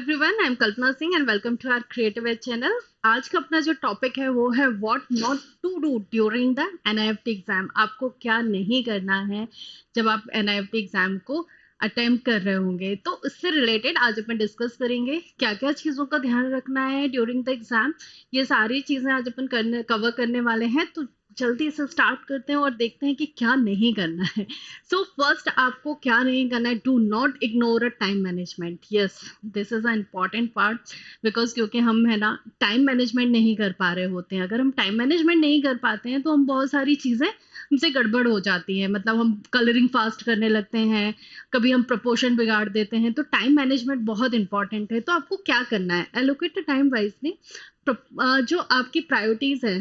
Everyone, I am Kalpana Singh and welcome to our creative edge channel. आज का अपना जो टॉपिक है वो है what not to do during the NIFT exam. आपको क्या नहीं करना है जब आप एनआईएफटी एग्जाम को अटेम्प्ट कर रहे होंगे। तो इससे रिलेटेड आज अपन डिस्कस करेंगे क्या क्या चीज़ों का ध्यान रखना है ड्यूरिंग द एग्जाम। ये सारी चीज़ें आज अपन कवर करने वाले हैं। तो जल्दी से स्टार्ट करते हैं और देखते हैं कि क्या नहीं करना है। सो फर्स्ट आपको क्या नहीं करना है, do not ignore a time management. Yes, this is a important part because क्योंकि हम है ना टाइम मैनेजमेंट नहीं कर पा रहे होते हैं। अगर हम टाइम मैनेजमेंट नहीं कर पाते हैं तो हम बहुत सारी चीज़ें हमसे गड़बड़ हो जाती है। मतलब हम कलरिंग फास्ट करने लगते हैं, कभी हम प्रपोर्शन बिगाड़ देते हैं। तो टाइम मैनेजमेंट बहुत इंपॉर्टेंट है। तो आपको क्या करना है, एलोकेट टाइम वाइजली। जो आपकी प्रायोरिटीज है,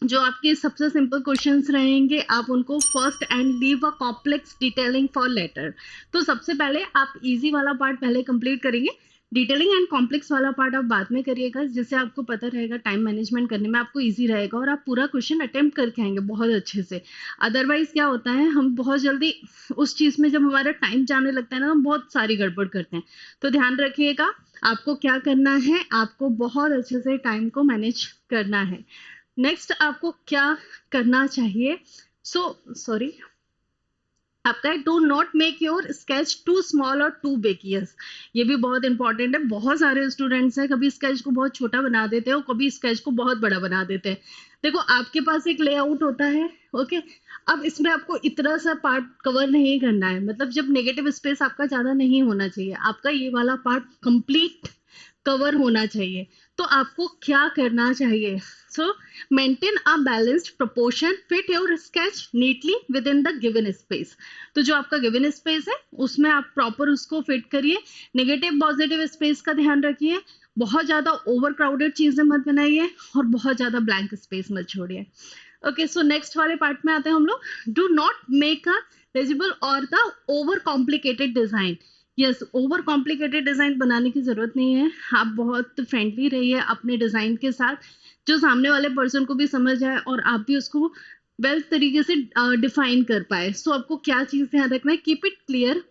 जो आपके सबसे सिंपल क्वेश्चंस रहेंगे, आप उनको first and leave a complex detailing for later. तो सबसे पहले आप इजी वाला पार्ट पहले कंप्लीट करेंगे, डिटेलिंग एंड कॉम्प्लेक्स वाला पार्ट आप बाद में करिएगा, जिससे आपको पता रहेगा टाइम मैनेजमेंट करने में आपको इजी रहेगा और आप पूरा क्वेश्चन अटेम्प्ट करके आएंगे बहुत अच्छे से। अदरवाइज क्या होता है, हम बहुत जल्दी उस चीज़ में जब हमारा टाइम जाने लगता है ना, हम बहुत सारी गड़बड़ करते हैं। तो ध्यान रखिएगा आपको क्या करना है, आपको बहुत अच्छे से टाइम को मैनेज करना है। नेक्स्ट आपको क्या करना चाहिए, सॉरी आपका do not make your sketch too small और टू बिग। यस, ये भी बहुत इंपॉर्टेंट है। बहुत सारे स्टूडेंट्स हैं कभी स्केच को बहुत छोटा बना देते हैं और कभी स्केच को बहुत बड़ा बना देते हैं। देखो, आपके पास एक लेआउट होता है, ओके। अब इसमें आपको इतना सा पार्ट कवर नहीं करना है। मतलब जब नेगेटिव स्पेस आपका ज्यादा नहीं होना चाहिए, आपका ये वाला पार्ट कंप्लीट कवर होना चाहिए। तो आपको क्या करना चाहिए, सो maintain a balanced proportion, fit your sketch neatly with in the given space. तो जो आपका गिवन स्पेस है उसमें आप प्रॉपर उसको फिट करिए। नेगेटिव पॉजिटिव स्पेस का ध्यान रखिए, बहुत ज्यादा ओवर क्राउडेड चीजें मत बनाइए और बहुत ज्यादा ब्लैंक स्पेस मत छोड़िए। ओके, सो नेक्स्ट वाले पार्ट में आते हैं हम लोग। Do not make a legible or the over complicated design. Yes, over complicated design बनाने की जरूरत नहीं है। आप बहुत फ्रेंडली रहिए अपने डिजाइन के साथ, जो सामने वाले पर्सन को भी समझ आए और आप भी उसको वेल तरीके से डिफाइन कर पाए। सो आपको क्या चीज ध्यान रखना है, keep it clear,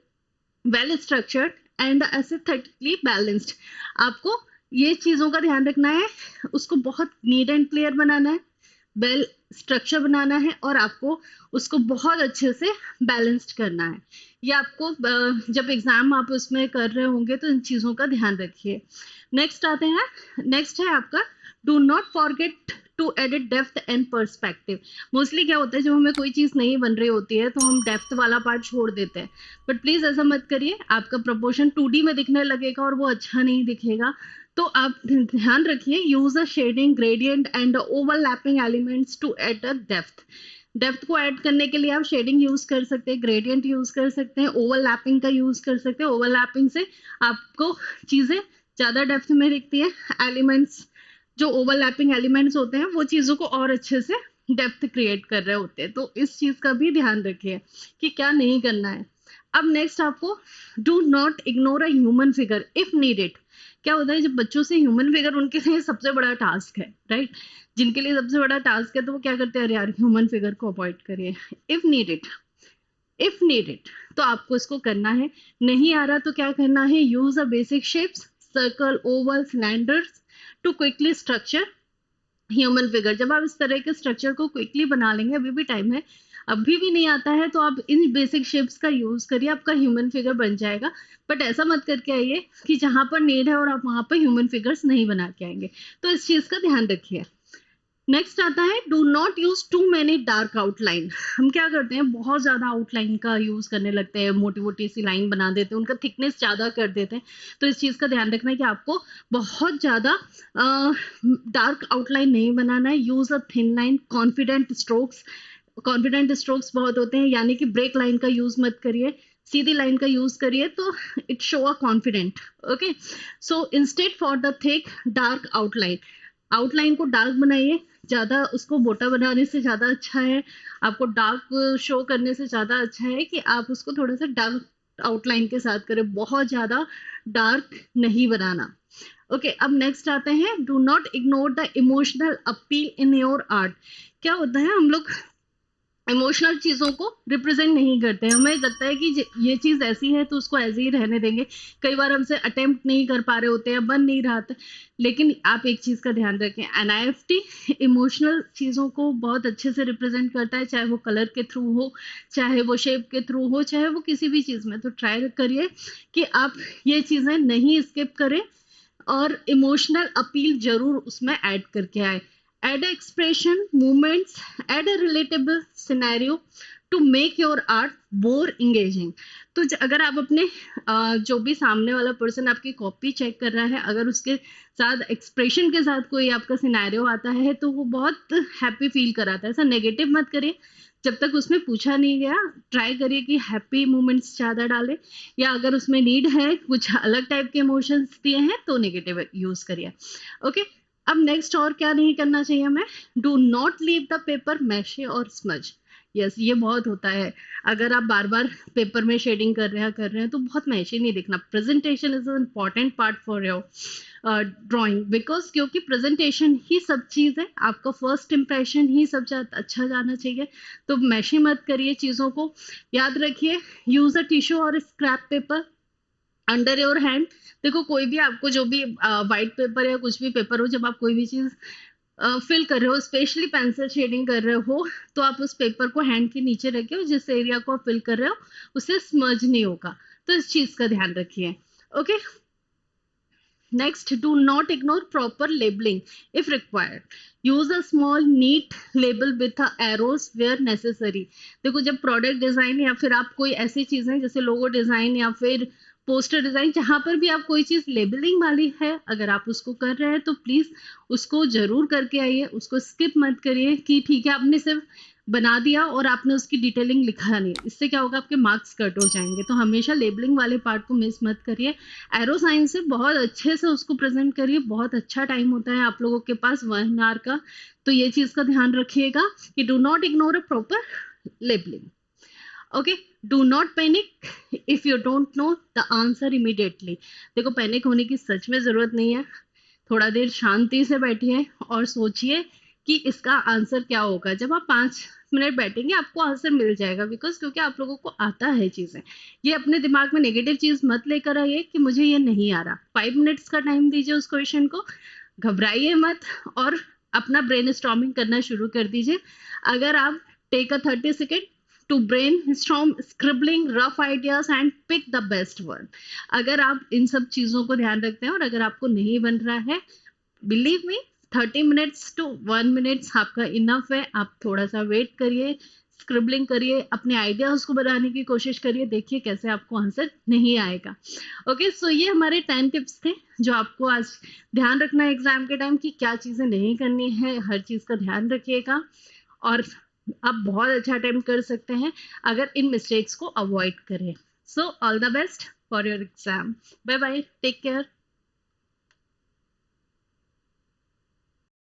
well structured and aesthetically balanced. आपको ये चीजों का ध्यान रखना है, उसको बहुत नीट एंड क्लियर बनाना है, वेल स्ट्रक्चर बनाना है और आपको उसको बहुत अच्छे से बैलेंस्ड करना है। ये आपको जब एग्जाम आप उसमें कर रहे होंगे तो इन चीजों का ध्यान रखिए। नेक्स्ट आते हैं, नेक्स्ट है आपका do not forget to edit depth and perspective. Mostly क्या होता है, जब हमें कोई चीज नहीं बन रही होती है तो हम डेप्थ वाला पार्ट छोड़ देते हैं, बट प्लीज ऐसा मत करिए। आपका प्रोपोर्शन 2D में दिखने लगेगा और वो अच्छा नहीं दिखेगा। तो आप ध्यान रखिए, use a shading, gradient and overlapping elements to add a depth. Depth को ऐड करने के लिए आप शेडिंग यूज कर सकते हैं, ग्रेडियंट यूज कर सकते हैं, ओवरलैपिंग का यूज कर सकते हैं। ओवरलैपिंग से आपको चीजें ज्यादा डेप्थ में दिखती है। एलिमेंट्स, जो ओवरलैपिंग एलिमेंट्स होते हैं वो चीजों को और अच्छे से डेप्थ क्रिएट कर रहे होते हैं। तो इस चीज का भी ध्यान रखिए कि क्या नहीं करना है। अब नेक्स्ट आपको do not ignore a human figure if needed. क्या होता है, जब बच्चों से ह्यूमन फिगर, उनके लिए सबसे बड़ा टास्क है, राइट। जिनके लिए सबसे बड़ा टास्क है तो वो क्या करते हैं, अरे यार ह्यूमन फिगर को अवॉइड करिए। इफ नीडेड, इफ नीडेड तो आपको इसको करना है। नहीं आ रहा तो क्या करना है, use a basic shapes, circle, oval, cylinders to quickly structure human figure. जब आप इस तरह के स्ट्रक्चर को क्विकली बना लेंगे, अभी भी टाइम है, अभी भी नहीं आता है तो आप इन बेसिक शेप्स का यूज करिए, आपका ह्यूमन फिगर बन जाएगा। बट ऐसा मत करके आइए कि जहां पर नीड है और आप वहां पर ह्यूमन फिगर्स नहीं बना के आएंगे। तो इस चीज का ध्यान रखिए। नेक्स्ट आता है do not use too many dark outline. हम क्या करते हैं, बहुत ज्यादा आउटलाइन का यूज करने लगते हैं, मोटी मोटी सी लाइन बना देते हैं, उनका थिकनेस ज्यादा कर देते हैं। तो इस चीज का ध्यान रखना है कि आपको बहुत ज्यादा डार्क आउटलाइन नहीं बनाना है। Use a thin line, confident strokes. Confident strokes बहुत होते हैं, यानी कि ब्रेक लाइन का यूज मत करिए, सीधी लाइन का यूज करिए, तो it show a confident. Okay, so instead for the thick dark outline, outline को डार्क बनाइए। ज्यादा उसको मोटा बनाने से ज्यादा अच्छा है, आपको डार्क शो करने से ज्यादा अच्छा है कि आप उसको थोड़ा सा डार्क आउटलाइन के साथ करें, बहुत ज्यादा डार्क नहीं बनाना। ओके, अब नेक्स्ट आते हैं, do not ignore the emotional appeal in your art. क्या होता है, हम लोग इमोशनल चीज़ों को रिप्रेजेंट नहीं करते। हमें लगता है कि ये चीज़ ऐसी है तो उसको ऐसे ही रहने देंगे। कई बार हमसे अटेम्प्ट नहीं कर पा रहे होते हैं, बन नहीं रहा था। लेकिन आप एक चीज़ का ध्यान रखें, एनआईएफटी इमोशनल चीज़ों को बहुत अच्छे से रिप्रेजेंट करता है, चाहे वो कलर के थ्रू हो, चाहे वो शेप के थ्रू हो, चाहे वो किसी भी चीज़ में। तो ट्राई करिए कि आप ये चीज़ें नहीं स्किप करें और इमोशनल अपील जरूर उसमें ऐड करके आए। Add a expression, movements, add a relatable scenario to make your art more engaging. तो अगर आप अपने जो भी सामने वाला पर्सन आपकी कॉपी चेक कर रहा है, अगर उसके साथ एक्सप्रेशन के साथ कोई आपका सिनेरियो आता है तो वो बहुत हैप्पी फील कराता है। ऐसा नेगेटिव मत करिए, जब तक उसमें पूछा नहीं गया। ट्राई करिए कि हैप्पी मोमेंट्स ज़्यादा डालें, या अगर उसमें नीड है कुछ अलग टाइप के इमोशंस दिए हैं तो नेगेटिव यूज़ करिए। ओके, अब नेक्स्ट और क्या नहीं करना चाहिए हमें, do not leave the paper mache और स्मज। यस, ये बहुत होता है। अगर आप बार बार पेपर में शेडिंग कर रहे हैं तो बहुत मैशे नहीं दिखना। Presentation is a important part for your drawing, because क्योंकि प्रेजेंटेशन ही सब चीज़ है, आपका फर्स्ट इम्प्रेशन ही सब अच्छा जाना चाहिए। तो मैशे मत करिए चीज़ों को। याद रखिए, यूज अ टिश्यू और scrap paper under your hand. देखो, कोई भी आपको जो भी वाइट पेपर या कुछ भी पेपर हो, जब आप कोई भी चीज फिल कर रहे हो, स्पेशली पेंसिल शेडिंग कर रहे हो, तो आप उस पेपर को हैंड के नीचे रखे, जिस एरिया को आप फिल कर रहे हो उससे स्मर्ज नहीं होगा। तो इस चीज का ध्यान रखिए। Okay, next, do not ignore proper labelling if required. Use a small neat label with arrows where necessary. देखो, जब प्रोडक्ट डिजाइन या फिर आप कोई ऐसी चीजें जैसे लोगो डिजाइन या फिर पोस्टर डिजाइन, जहां पर भी आप कोई चीज लेबलिंग वाली है, अगर आप उसको कर रहे हैं तो प्लीज उसको जरूर करके आइए। उसको स्किप मत करिए कि ठीक है आपने सिर्फ बना दिया और आपने उसकी डिटेलिंग लिखा नहीं। इससे क्या होगा, आपके मार्क्स कट हो जाएंगे। तो हमेशा लेबलिंग वाले पार्ट को मिस मत करिए। एरो साइन से बहुत अच्छे से उसको प्रेजेंट करिए। बहुत अच्छा टाइम होता है आप लोगों के पास 1 आवर का। तो ये चीज का ध्यान रखिएगा कि do not ignore a proper labelling. Okay, do not panic if you don't know the answer immediately. देखो, पैनिक होने की सच में जरूरत नहीं है। थोड़ा देर शांति से बैठिए और सोचिए कि इसका आंसर क्या होगा। जब आप 5 मिनट बैठेंगे आपको आंसर मिल जाएगा, बिकॉज क्योंकि आप लोगों को आता है चीजें। ये अपने दिमाग में नेगेटिव चीज मत लेकर आइए कि मुझे ये नहीं आ रहा। 5 मिनट्स का टाइम दीजिए उस क्वेश्चन को, घबराइए मत और अपना ब्रेन स्टॉर्मिंग करना शुरू कर दीजिए। अगर आप take a 30 second to brainstorm scribbling rough ideas and pick the best one. अगर आप इन सब चीजों को ध्यान रखते हैं और अगर आपको नहीं बन रहा है, believe me, 30 minutes to 1 minutes आपका इनफ है। आप थोड़ा सा वेट करिए, स्क्रिबलिंग करिए, अपने आइडियाज को बनाने की कोशिश करिए, देखिए कैसे आपको आंसर नहीं आएगा। ओके, सो ये हमारे 10 टिप्स थे जो आपको आज ध्यान रखना है एग्जाम के टाइम की क्या चीजें नहीं करनी है। हर चीज का ध्यान रखिएगा और आप बहुत अच्छा अटेम्प्ट कर सकते हैं अगर इन मिस्टेक्स को अवॉइड करें। So all the best for your exam. Bye bye, take care.